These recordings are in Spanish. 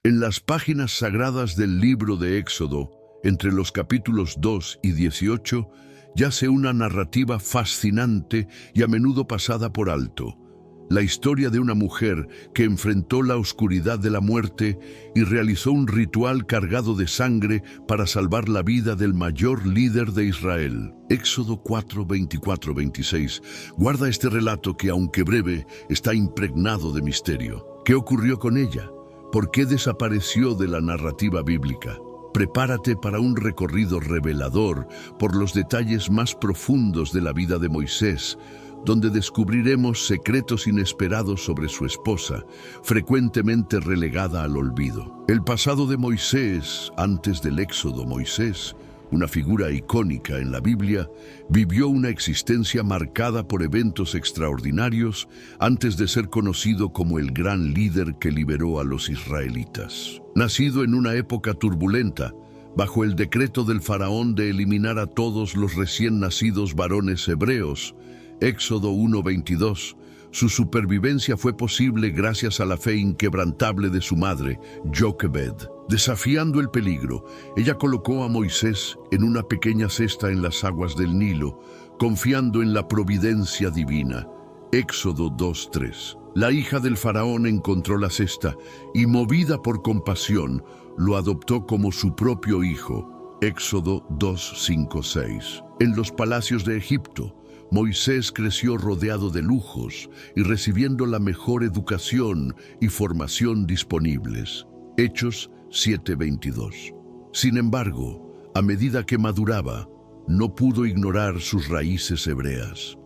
En las páginas sagradas del libro de Éxodo, entre los capítulos 2 y 18, yace una narrativa fascinante y a menudo pasada por alto. La historia de una mujer que enfrentó la oscuridad de la muerte y realizó un ritual cargado de sangre para salvar la vida del mayor líder de Israel. Éxodo 4, 24-26 guarda este relato que, aunque breve, está impregnado de misterio. ¿Qué ocurrió con ella? ¿Por qué desapareció de la narrativa bíblica? Prepárate para un recorrido revelador por los detalles más profundos de la vida de Moisés, donde descubriremos secretos inesperados sobre su esposa, frecuentemente relegada al olvido. El pasado de Moisés, antes del Éxodo. Moisés, una figura icónica en la Biblia, vivió una existencia marcada por eventos extraordinarios antes de ser conocido como el gran líder que liberó a los israelitas. Nacido en una época turbulenta, bajo el decreto del faraón de eliminar a todos los recién nacidos varones hebreos, Éxodo 1:22, su supervivencia fue posible gracias a la fe inquebrantable de su madre, Joquebed. Desafiando el peligro, ella colocó a Moisés en una pequeña cesta en las aguas del Nilo, confiando en la providencia divina. Éxodo 2:3. La hija del faraón encontró la cesta y, movida por compasión, lo adoptó como su propio hijo. Éxodo 2:5-6. En los palacios de Egipto, Moisés creció rodeado de lujos y recibiendo la mejor educación y formación disponibles. Hechos 7:22. Sin embargo, a medida que maduraba, no pudo ignorar sus raíces hebreas.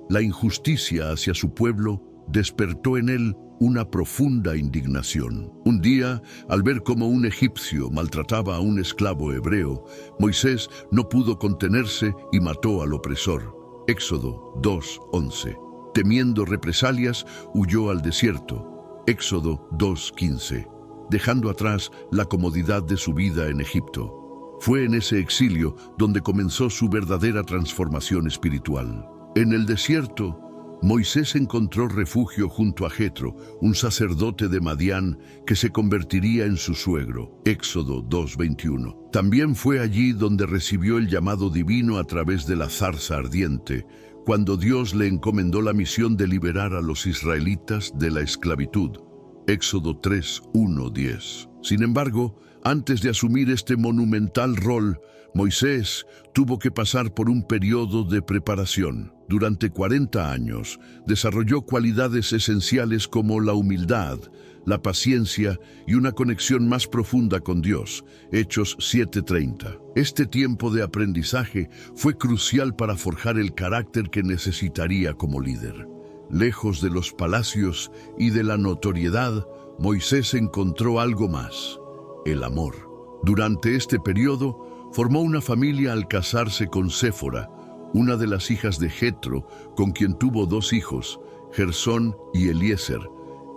La injusticia hacia su pueblo despertó en él una profunda indignación. Un día, al ver cómo un egipcio maltrataba a un esclavo hebreo, Moisés no pudo contenerse y mató al opresor. Éxodo 2:11. Temiendo represalias, huyó al desierto. Éxodo 2:15. Dejando atrás la comodidad de su vida en Egipto. Fue en ese exilio donde comenzó su verdadera transformación espiritual. En el desierto, Moisés encontró refugio junto a Jetro, un sacerdote de Madián que se convertiría en su suegro. Éxodo 2:21. También fue allí donde recibió el llamado divino a través de la zarza ardiente, cuando Dios le encomendó la misión de liberar a los israelitas de la esclavitud. Éxodo 3:1-10. Sin embargo, antes de asumir este monumental rol, Moisés tuvo que pasar por un periodo de preparación. Durante 40 años, desarrolló cualidades esenciales como la humildad, la paciencia y una conexión más profunda con Dios. Hechos 7:30. Este tiempo de aprendizaje fue crucial para forjar el carácter que necesitaría como líder. Lejos de los palacios y de la notoriedad, Moisés encontró algo más: el amor. Durante este periodo, formó una familia al casarse con Séfora, una de las hijas de Jetro, con quien tuvo 2 hijos, Gersón y Eliezer.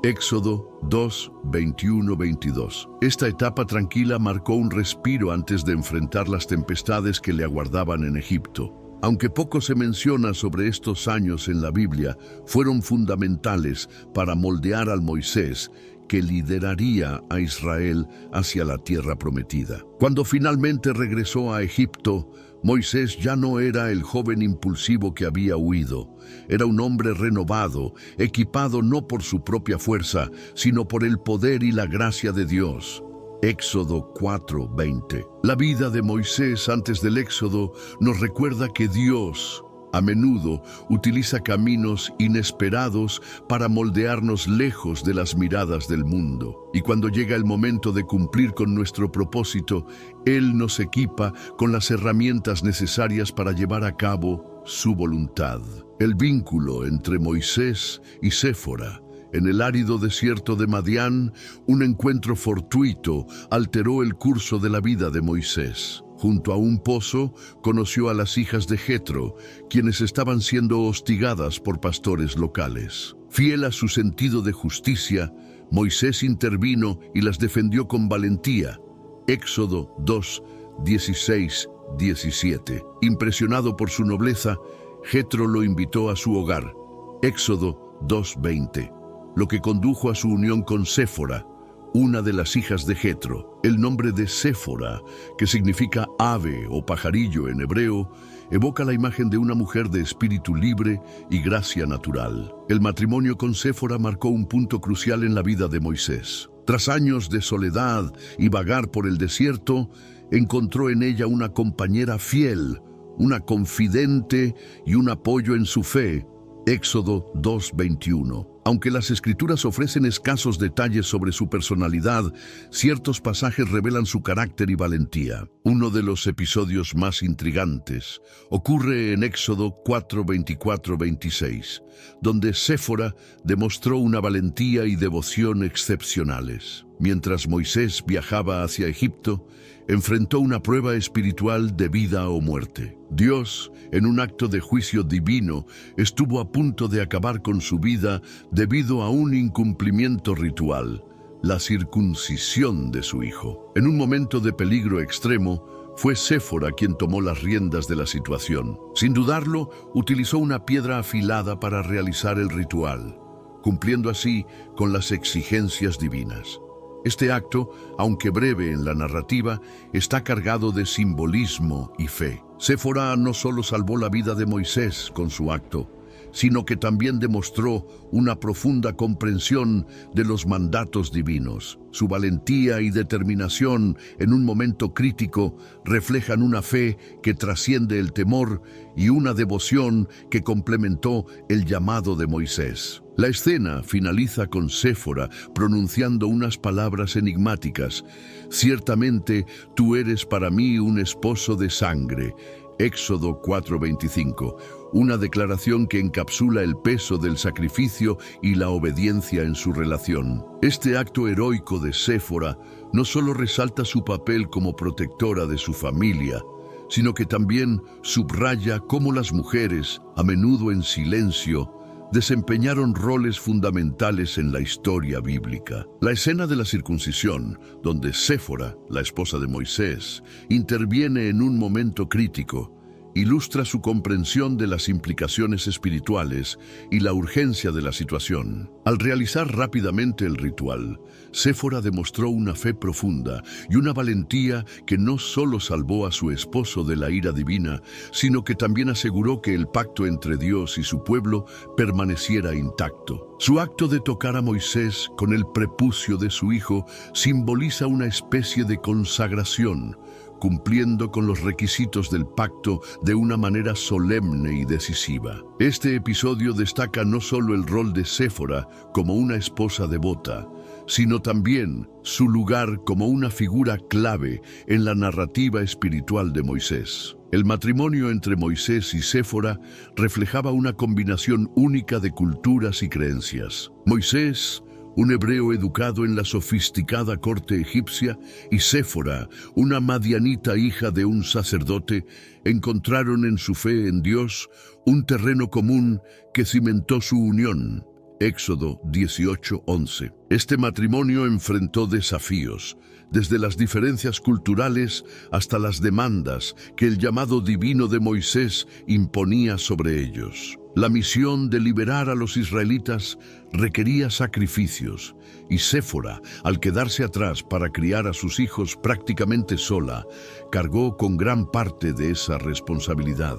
Éxodo 2:21-22. Esta etapa tranquila marcó un respiro antes de enfrentar las tempestades que le aguardaban en Egipto. Aunque poco se menciona sobre estos años en la Biblia, fueron fundamentales para moldear al Moisés que lideraría a Israel hacia la tierra prometida. Cuando finalmente regresó a Egipto, Moisés ya no era el joven impulsivo que había huido. Era un hombre renovado, equipado no por su propia fuerza, sino por el poder y la gracia de Dios. Éxodo 4:20. La vida de Moisés antes del Éxodo nos recuerda que Dios, a menudo, utiliza caminos inesperados para moldearnos lejos de las miradas del mundo. Y cuando llega el momento de cumplir con nuestro propósito, Él nos equipa con las herramientas necesarias para llevar a cabo su voluntad. El vínculo entre Moisés y Séfora en el árido desierto de Madián, un encuentro fortuito alteró el curso de la vida de Moisés. Junto a un pozo, conoció a las hijas de Jetro, quienes estaban siendo hostigadas por pastores locales. Fiel a su sentido de justicia, Moisés intervino y las defendió con valentía. Éxodo 2:16-17. Impresionado por su nobleza, Jetro lo invitó a su hogar. Éxodo 2:20. Lo que condujo a su unión con Séfora, una de las hijas de Jetro. El nombre de Séfora, que significa ave o pajarillo en hebreo, evoca la imagen de una mujer de espíritu libre y gracia natural. El matrimonio con Séfora marcó un punto crucial en la vida de Moisés. Tras años de soledad y vagar por el desierto, encontró en ella una compañera fiel, una confidente y un apoyo en su fe. Éxodo 2:21. Aunque las Escrituras ofrecen escasos detalles sobre su personalidad, ciertos pasajes revelan su carácter y valentía. Uno de los episodios más intrigantes ocurre en Éxodo 4:24-26, donde Séfora demostró una valentía y devoción excepcionales. Mientras Moisés viajaba hacia Egipto, enfrentó una prueba espiritual de vida o muerte. Dios, en un acto de juicio divino, estuvo a punto de acabar con su vida debido a un incumplimiento ritual, la circuncisión de su hijo. En un momento de peligro extremo, fue Séfora quien tomó las riendas de la situación. Sin dudarlo, utilizó una piedra afilada para realizar el ritual, cumpliendo así con las exigencias divinas. Este acto, aunque breve en la narrativa, está cargado de simbolismo y fe. Séfora no solo salvó la vida de Moisés con su acto, sino que también demostró una profunda comprensión de los mandatos divinos. Su valentía y determinación en un momento crítico reflejan una fe que trasciende el temor y una devoción que complementó el llamado de Moisés. La escena finaliza con Séfora pronunciando unas palabras enigmáticas: «Ciertamente tú eres para mí un esposo de sangre». Éxodo 4:25, una declaración que encapsula el peso del sacrificio y la obediencia en su relación. Este acto heroico de Séfora no solo resalta su papel como protectora de su familia, sino que también subraya cómo las mujeres, a menudo en silencio, desempeñaron roles fundamentales en la historia bíblica. La escena de la circuncisión, donde Séfora, la esposa de Moisés, interviene en un momento crítico, ilustra su comprensión de las implicaciones espirituales y la urgencia de la situación. Al realizar rápidamente el ritual, Séfora demostró una fe profunda y una valentía que no solo salvó a su esposo de la ira divina, sino que también aseguró que el pacto entre Dios y su pueblo permaneciera intacto. Su acto de tocar a Moisés con el prepucio de su hijo simboliza una especie de consagración, cumpliendo con los requisitos del pacto de una manera solemne y decisiva. Este episodio destaca no solo el rol de Séfora como una esposa devota, sino también su lugar como una figura clave en la narrativa espiritual de Moisés. El matrimonio entre Moisés y Séfora reflejaba una combinación única de culturas y creencias. Moisés, un hebreo educado en la sofisticada corte egipcia, y Séfora, una madianita hija de un sacerdote, encontraron en su fe en Dios un terreno común que cimentó su unión. Éxodo 18:11. Este matrimonio enfrentó desafíos, desde las diferencias culturales hasta las demandas que el llamado divino de Moisés imponía sobre ellos. La misión de liberar a los israelitas requería sacrificios, y Séfora, al quedarse atrás para criar a sus hijos prácticamente sola, cargó con gran parte de esa responsabilidad.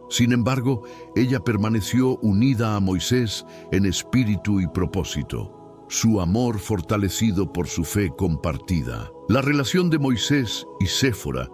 Sin embargo, ella permaneció unida a Moisés en espíritu y propósito, su amor fortalecido por su fe compartida. La relación de Moisés y Séfora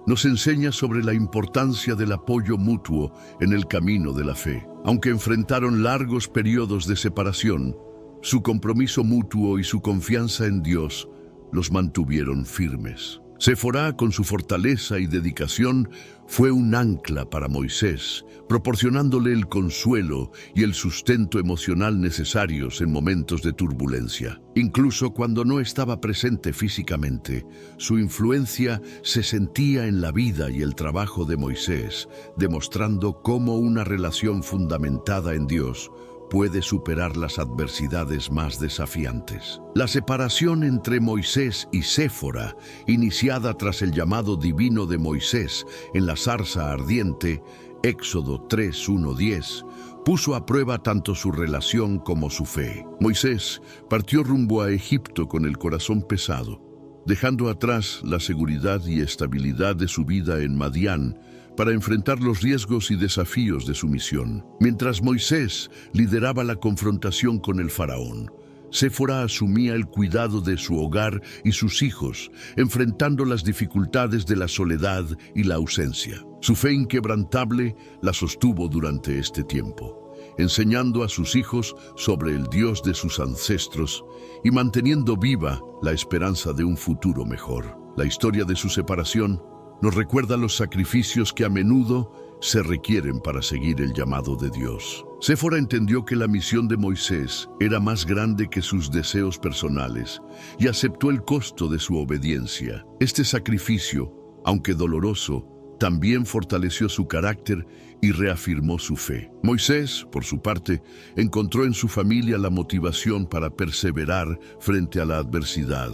nos enseña sobre la importancia del apoyo mutuo en el camino de la fe. Aunque enfrentaron largos periodos de separación, su compromiso mutuo y su confianza en Dios los mantuvieron firmes. Séfora, con su fortaleza y dedicación, fue un ancla para Moisés, proporcionándole el consuelo y el sustento emocional necesarios en momentos de turbulencia. Incluso cuando no estaba presente físicamente, su influencia se sentía en la vida y el trabajo de Moisés, demostrando cómo una relación fundamentada en Dios puede superar las adversidades más desafiantes. La separación entre Moisés y Séfora, iniciada tras el llamado divino de Moisés en la zarza ardiente, Éxodo 3:1-10, puso a prueba tanto su relación como su fe. Moisés partió rumbo a Egipto con el corazón pesado, dejando atrás la seguridad y estabilidad de su vida en Madián para enfrentar los riesgos y desafíos de su misión. Mientras Moisés lideraba la confrontación con el faraón, Séfora asumía el cuidado de su hogar y sus hijos, enfrentando las dificultades de la soledad y la ausencia. Su fe inquebrantable la sostuvo durante este tiempo, enseñando a sus hijos sobre el Dios de sus ancestros y manteniendo viva la esperanza de un futuro mejor. La historia de su separación nos recuerda los sacrificios que a menudo se requieren para seguir el llamado de Dios. Séfora entendió que la misión de Moisés era más grande que sus deseos personales y aceptó el costo de su obediencia. Este sacrificio, aunque doloroso, también fortaleció su carácter y reafirmó su fe. Moisés, por su parte, encontró en su familia la motivación para perseverar frente a la adversidad,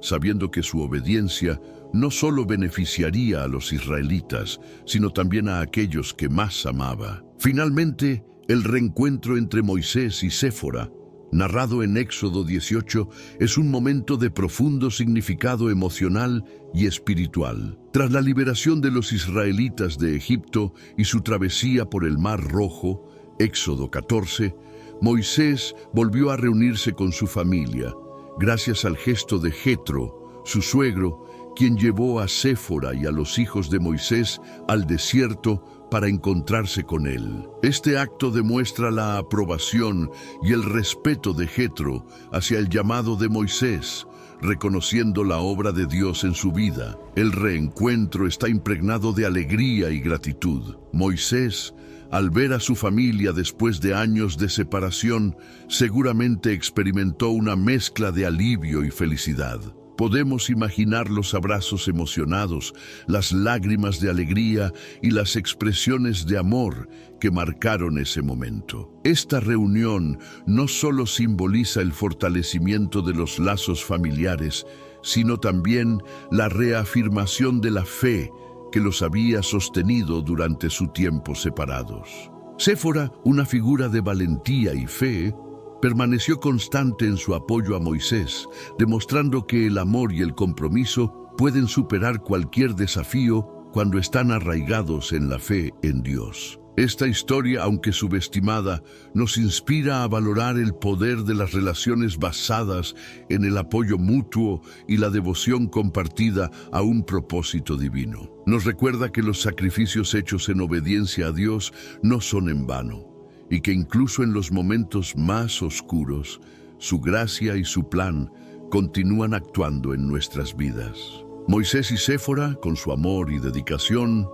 sabiendo que su obediencia no solo beneficiaría a los israelitas, sino también a aquellos que más amaba. Finalmente, el reencuentro entre Moisés y Séfora, narrado en Éxodo 18, es un momento de profundo significado emocional y espiritual. Tras la liberación de los israelitas de Egipto y su travesía por el Mar Rojo, Éxodo 14, Moisés volvió a reunirse con su familia, gracias al gesto de Jetro, su suegro, quien llevó a Séfora y a los hijos de Moisés al desierto para encontrarse con él. Este acto demuestra la aprobación y el respeto de Jetro hacia el llamado de Moisés, reconociendo la obra de Dios en su vida. El reencuentro está impregnado de alegría y gratitud. Moisés, al ver a su familia después de años de separación, seguramente experimentó una mezcla de alivio y felicidad. Podemos imaginar los abrazos emocionados, las lágrimas de alegría y las expresiones de amor que marcaron ese momento. Esta reunión no solo simboliza el fortalecimiento de los lazos familiares, sino también la reafirmación de la fe que los había sostenido durante su tiempo separados. Séfora, una figura de valentía y fe, permaneció constante en su apoyo a Moisés, demostrando que el amor y el compromiso pueden superar cualquier desafío cuando están arraigados en la fe en Dios. Esta historia, aunque subestimada, nos inspira a valorar el poder de las relaciones basadas en el apoyo mutuo y la devoción compartida a un propósito divino. Nos recuerda que los sacrificios hechos en obediencia a Dios no son en vano, y que incluso en los momentos más oscuros, su gracia y su plan continúan actuando en nuestras vidas. Moisés y Séfora, con su amor y dedicación,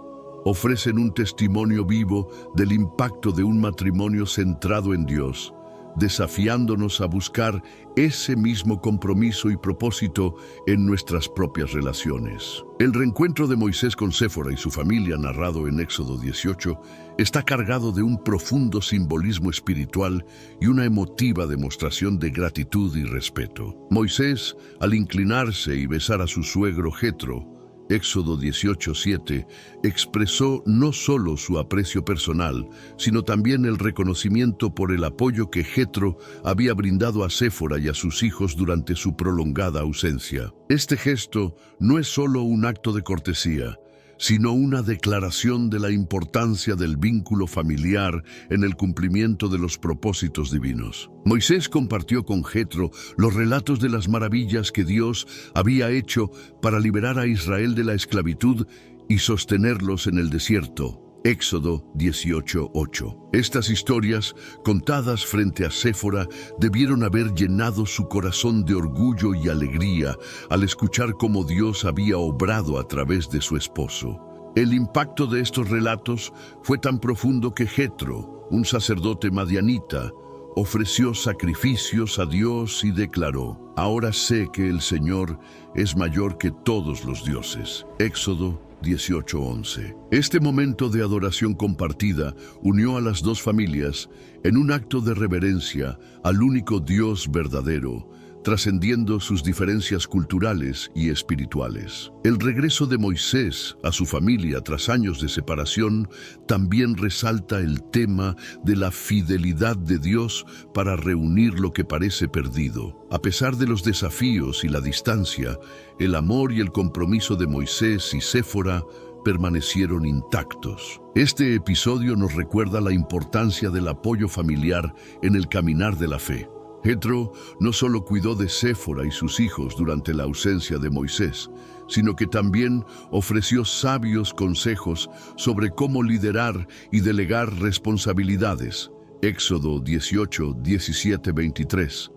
ofrecen un testimonio vivo del impacto de un matrimonio centrado en Dios, desafiándonos a buscar ese mismo compromiso y propósito en nuestras propias relaciones. El reencuentro de Moisés con Séfora y su familia, narrado en Éxodo 18, está cargado de un profundo simbolismo espiritual y una emotiva demostración de gratitud y respeto. Moisés, al inclinarse y besar a su suegro Jetro, Éxodo 18:7, expresó no solo su aprecio personal, sino también el reconocimiento por el apoyo que Jetro había brindado a Séfora y a sus hijos durante su prolongada ausencia. Este gesto no es solo un acto de cortesía, sino una declaración de la importancia del vínculo familiar en el cumplimiento de los propósitos divinos. Moisés compartió con Jetro los relatos de las maravillas que Dios había hecho para liberar a Israel de la esclavitud y sostenerlos en el desierto. Éxodo 18:8. Estas historias, contadas frente a Séfora, debieron haber llenado su corazón de orgullo y alegría al escuchar cómo Dios había obrado a través de su esposo. El impacto de estos relatos fue tan profundo que Jetro, un sacerdote madianita, ofreció sacrificios a Dios y declaró: "Ahora sé que el Señor es mayor que todos los dioses". Éxodo 18:11. Este momento de adoración compartida unió a las dos familias en un acto de reverencia al único Dios verdadero, trascendiendo sus diferencias culturales y espirituales. El regreso de Moisés a su familia tras años de separación también resalta el tema de la fidelidad de Dios para reunir lo que parece perdido. A pesar de los desafíos y la distancia, el amor y el compromiso de Moisés y Séfora permanecieron intactos. Este episodio nos recuerda la importancia del apoyo familiar en el caminar de la fe. Jetro no solo cuidó de Séfora y sus hijos durante la ausencia de Moisés, sino que también ofreció sabios consejos sobre cómo liderar y delegar responsabilidades. Éxodo 18, 17, 23.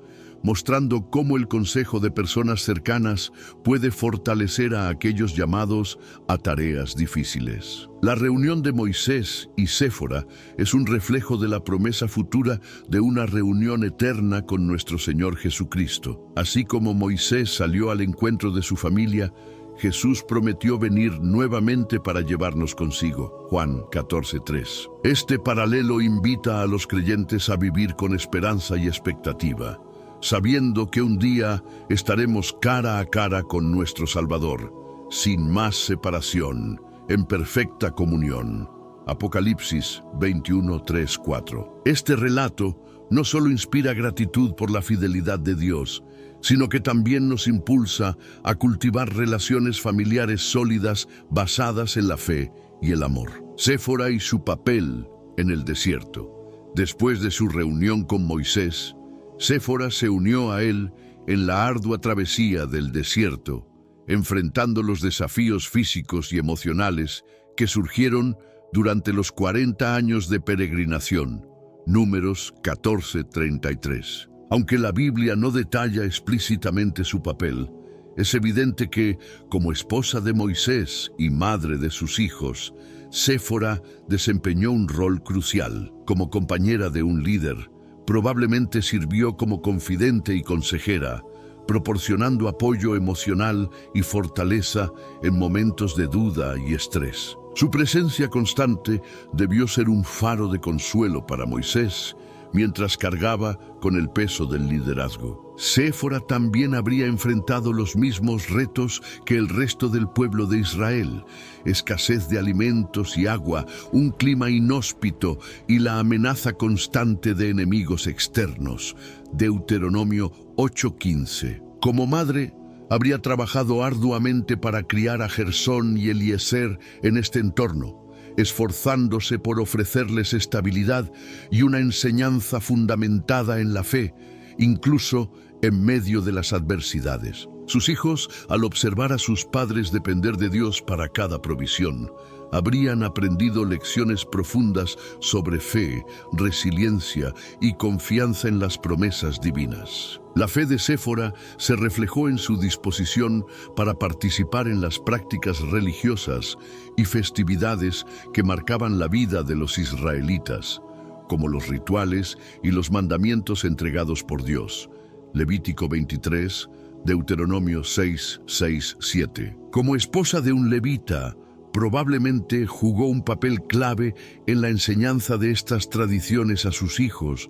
Mostrando cómo el consejo de personas cercanas puede fortalecer a aquellos llamados a tareas difíciles. La reunión de Moisés y Séfora es un reflejo de la promesa futura de una reunión eterna con nuestro Señor Jesucristo. Así como Moisés salió al encuentro de su familia, Jesús prometió venir nuevamente para llevarnos consigo. Juan 14:3. Este paralelo invita a los creyentes a vivir con esperanza y expectativa, sabiendo que un día estaremos cara a cara con nuestro Salvador, sin más separación, en perfecta comunión. Apocalipsis 21:3-4. Este relato no solo inspira gratitud por la fidelidad de Dios, sino que también nos impulsa a cultivar relaciones familiares sólidas basadas en la fe y el amor. Séfora y su papel en el desierto. Después de su reunión con Moisés, Séfora se unió a él en la ardua travesía del desierto, enfrentando los desafíos físicos y emocionales que surgieron durante los 40 años de peregrinación. Números 14:33. Aunque la Biblia no detalla explícitamente su papel, es evidente que, como esposa de Moisés y madre de sus hijos, Séfora desempeñó un rol crucial. Como compañera de un líder, probablemente sirvió como confidente y consejera, proporcionando apoyo emocional y fortaleza en momentos de duda y estrés. Su presencia constante debió ser un faro de consuelo para Moisés, mientras cargaba con el peso del liderazgo. Séfora también habría enfrentado los mismos retos que el resto del pueblo de Israel: escasez de alimentos y agua, un clima inhóspito y la amenaza constante de enemigos externos. Deuteronomio 8:15. Como madre, habría trabajado arduamente para criar a Gersón y Eliezer en este entorno, esforzándose por ofrecerles estabilidad y una enseñanza fundamentada en la fe, incluso en medio de las adversidades. Sus hijos, al observar a sus padres depender de Dios para cada provisión, habrían aprendido lecciones profundas sobre fe, resiliencia y confianza en las promesas divinas. La fe de Séfora se reflejó en su disposición para participar en las prácticas religiosas y festividades que marcaban la vida de los israelitas, como los rituales y los mandamientos entregados por Dios. Levítico 23, Deuteronomio 6, 6, 7. Como esposa de un levita, probablemente jugó un papel clave en la enseñanza de estas tradiciones a sus hijos,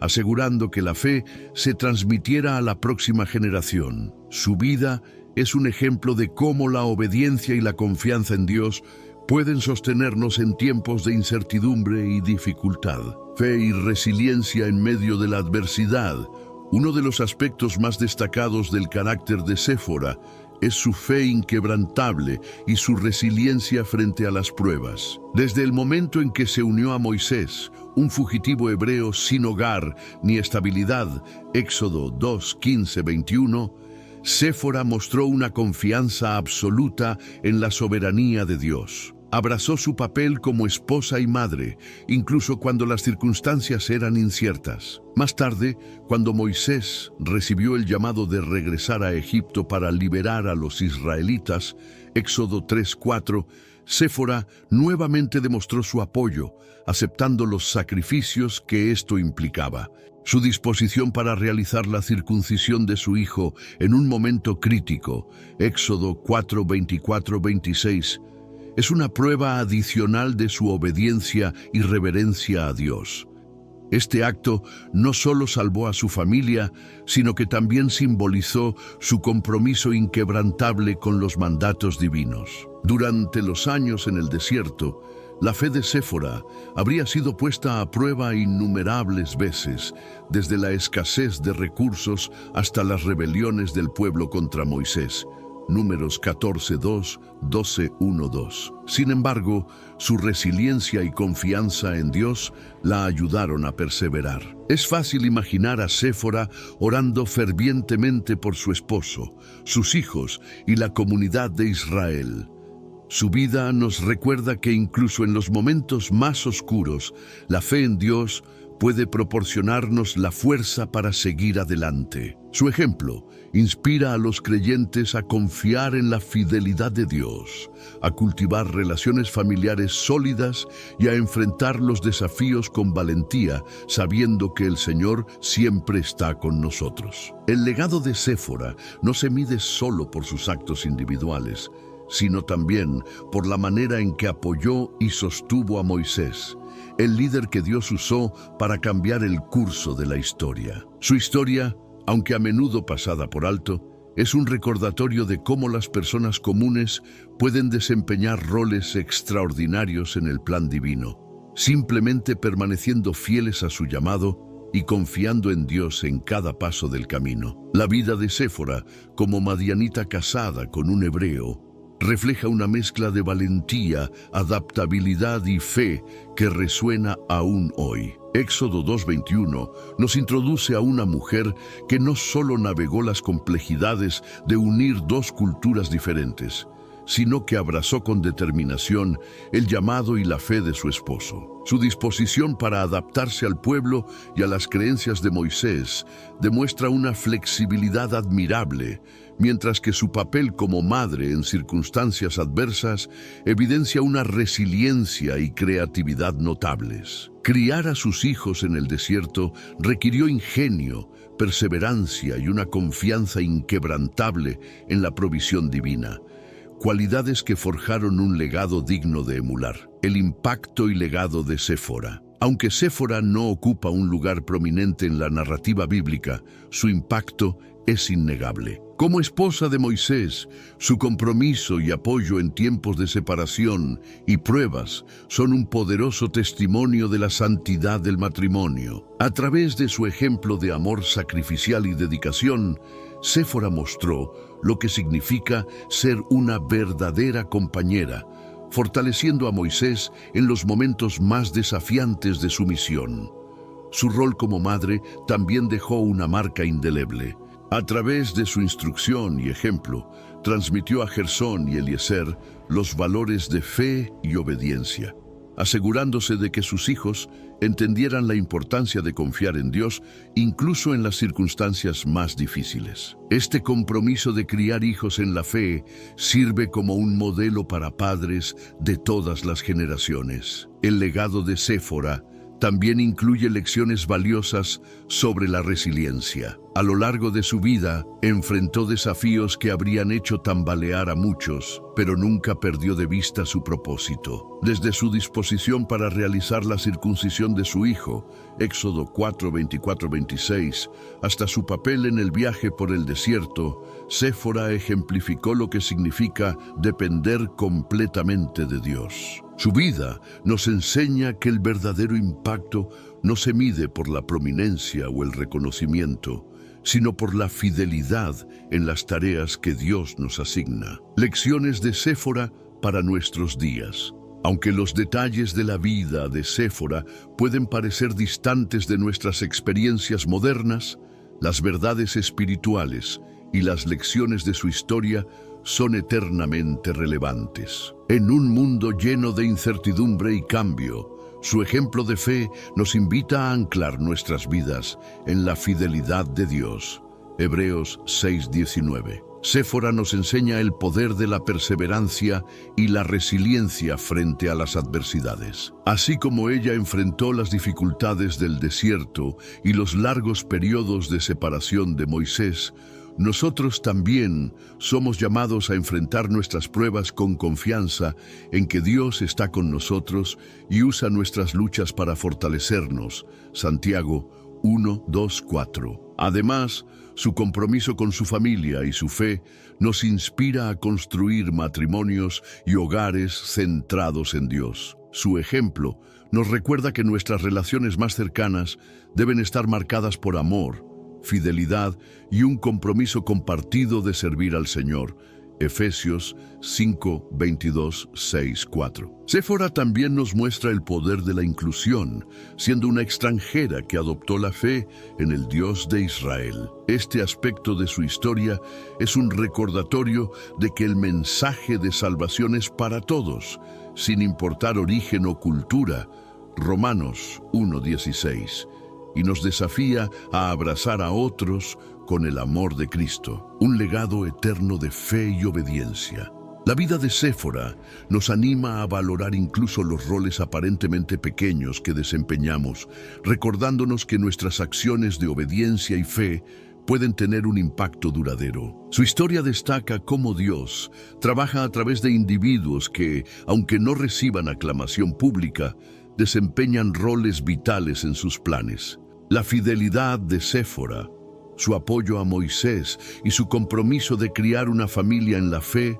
asegurando que la fe se transmitiera a la próxima generación. Su vida es un ejemplo de cómo la obediencia y la confianza en Dios pueden sostenernos en tiempos de incertidumbre y dificultad. Fe y resiliencia en medio de la adversidad. Uno de los aspectos más destacados del carácter de Séfora es su fe inquebrantable y su resiliencia frente a las pruebas. Desde el momento en que se unió a Moisés, un fugitivo hebreo sin hogar ni estabilidad, Éxodo 2, 15, 21, Séfora mostró una confianza absoluta en la soberanía de Dios. Abrazó su papel como esposa y madre, incluso cuando las circunstancias eran inciertas. Más tarde, cuando Moisés recibió el llamado de regresar a Egipto para liberar a los israelitas, Éxodo 3:4, Séfora nuevamente demostró su apoyo, aceptando los sacrificios que esto implicaba. Su disposición para realizar la circuncisión de su hijo en un momento crítico, Éxodo 4, 24, 26, es una prueba adicional de su obediencia y reverencia a Dios. Este acto no solo salvó a su familia, sino que también simbolizó su compromiso inquebrantable con los mandatos divinos. Durante los años en el desierto, la fe de Séfora habría sido puesta a prueba innumerables veces, desde la escasez de recursos hasta las rebeliones del pueblo contra Moisés. Números 14:2, 12:1-2. Sin embargo, su resiliencia y confianza en Dios la ayudaron a perseverar. Es fácil imaginar a Séfora orando fervientemente por su esposo, sus hijos y la comunidad de Israel. Su vida nos recuerda que incluso en los momentos más oscuros, la fe en Dios puede proporcionarnos la fuerza para seguir adelante. Su ejemplo inspira a los creyentes a confiar en la fidelidad de Dios, a cultivar relaciones familiares sólidas y a enfrentar los desafíos con valentía, sabiendo que el Señor siempre está con nosotros. El legado de Séfora no se mide solo por sus actos individuales, sino también por la manera en que apoyó y sostuvo a Moisés, el líder que Dios usó para cambiar el curso de la historia. Su historia, aunque a menudo pasada por alto, es un recordatorio de cómo las personas comunes pueden desempeñar roles extraordinarios en el plan divino, simplemente permaneciendo fieles a su llamado y confiando en Dios en cada paso del camino. La vida de Séfora, como madianita casada con un hebreo, refleja una mezcla de valentía, adaptabilidad y fe que resuena aún hoy. Éxodo 2:21 nos introduce a una mujer que no solo navegó las complejidades de unir dos culturas diferentes, sino que abrazó con determinación el llamado y la fe de su esposo. Su disposición para adaptarse al pueblo y a las creencias de Moisés demuestra una flexibilidad admirable, mientras que su papel como madre en circunstancias adversas evidencia una resiliencia y creatividad notables. Criar a sus hijos en el desierto requirió ingenio, perseverancia y una confianza inquebrantable en la provisión divina, cualidades que forjaron un legado digno de emular. El impacto y legado de Séfora. Aunque Séfora no ocupa un lugar prominente en la narrativa bíblica, su impacto es innegable. Como esposa de Moisés, su compromiso y apoyo en tiempos de separación y pruebas son un poderoso testimonio de la santidad del matrimonio. A través de su ejemplo de amor sacrificial y dedicación, Séfora mostró lo que significa ser una verdadera compañera, fortaleciendo a Moisés en los momentos más desafiantes de su misión. Su rol como madre también dejó una marca indeleble. A través de su instrucción y ejemplo, transmitió a Gersón y Eliezer los valores de fe y obediencia, asegurándose de que sus hijos entendieran la importancia de confiar en Dios, incluso en las circunstancias más difíciles. Este compromiso de criar hijos en la fe sirve como un modelo para padres de todas las generaciones. El legado de Séfora también incluye lecciones valiosas sobre la resiliencia. A lo largo de su vida, enfrentó desafíos que habrían hecho tambalear a muchos, pero nunca perdió de vista su propósito. Desde su disposición para realizar la circuncisión de su hijo, Éxodo 4:24-26, hasta su papel en el viaje por el desierto, Séfora ejemplificó lo que significa depender completamente de Dios. Su vida nos enseña que el verdadero impacto no se mide por la prominencia o el reconocimiento, sino por la fidelidad en las tareas que Dios nos asigna. Lecciones de Séfora para nuestros días. Aunque los detalles de la vida de Séfora pueden parecer distantes de nuestras experiencias modernas, las verdades espirituales y las lecciones de su historia son eternamente relevantes. En un mundo lleno de incertidumbre y cambio, su ejemplo de fe nos invita a anclar nuestras vidas en la fidelidad de Dios. Hebreos 6:19. Séfora nos enseña el poder de la perseverancia y la resiliencia frente a las adversidades. Así como ella enfrentó las dificultades del desierto y los largos periodos de separación de Moisés, nosotros también somos llamados a enfrentar nuestras pruebas con confianza en que Dios está con nosotros y usa nuestras luchas para fortalecernos. Santiago 1, 2, 4. Además, su compromiso con su familia y su fe nos inspira a construir matrimonios y hogares centrados en Dios. Su ejemplo nos recuerda que nuestras relaciones más cercanas deben estar marcadas por amor, fidelidad y un compromiso compartido de servir al Señor. Efesios 5, 22, 6, 4. Séfora también nos muestra el poder de la inclusión, siendo una extranjera que adoptó la fe en el Dios de Israel. Este aspecto de su historia es un recordatorio de que el mensaje de salvación es para todos, sin importar origen o cultura. Romanos 1:16, y nos desafía a abrazar a otros con el amor de Cristo, un legado eterno de fe y obediencia. La vida de Séfora nos anima a valorar incluso los roles aparentemente pequeños que desempeñamos, recordándonos que nuestras acciones de obediencia y fe pueden tener un impacto duradero. Su historia destaca cómo Dios trabaja a través de individuos que, aunque no reciban aclamación pública, desempeñan roles vitales en sus planes. La fidelidad de Séfora, su apoyo a Moisés y su compromiso de criar una familia en la fe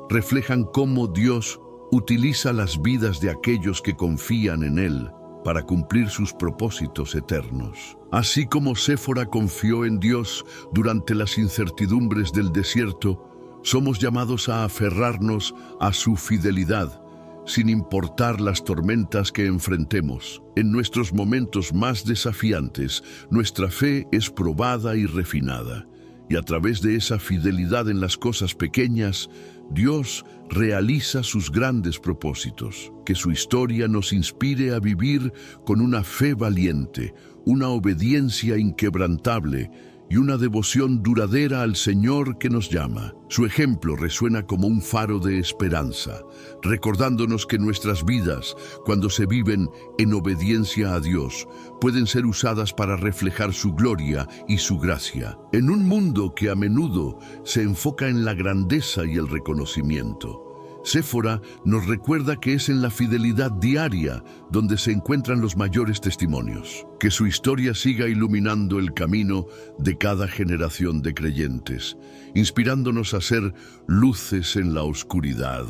reflejan cómo Dios utiliza las vidas de aquellos que confían en Él para cumplir sus propósitos eternos. Así como Séfora confió en Dios durante las incertidumbres del desierto, somos llamados a aferrarnos a su fidelidad, sin importar las tormentas que enfrentemos. En nuestros momentos más desafiantes, nuestra fe es probada y refinada, y a través de esa fidelidad en las cosas pequeñas, Dios realiza sus grandes propósitos. Que su historia nos inspire a vivir con una fe valiente, una obediencia inquebrantable y una devoción duradera al Señor que nos llama. Su ejemplo resuena como un faro de esperanza, recordándonos que nuestras vidas, cuando se viven en obediencia a Dios, pueden ser usadas para reflejar su gloria y su gracia. En un mundo que a menudo se enfoca en la grandeza y el reconocimiento, Séfora nos recuerda que es en la fidelidad diaria donde se encuentran los mayores testimonios. Que su historia siga iluminando el camino de cada generación de creyentes, inspirándonos a ser luces en la oscuridad,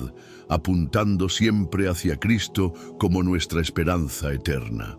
apuntando siempre hacia Cristo como nuestra esperanza eterna.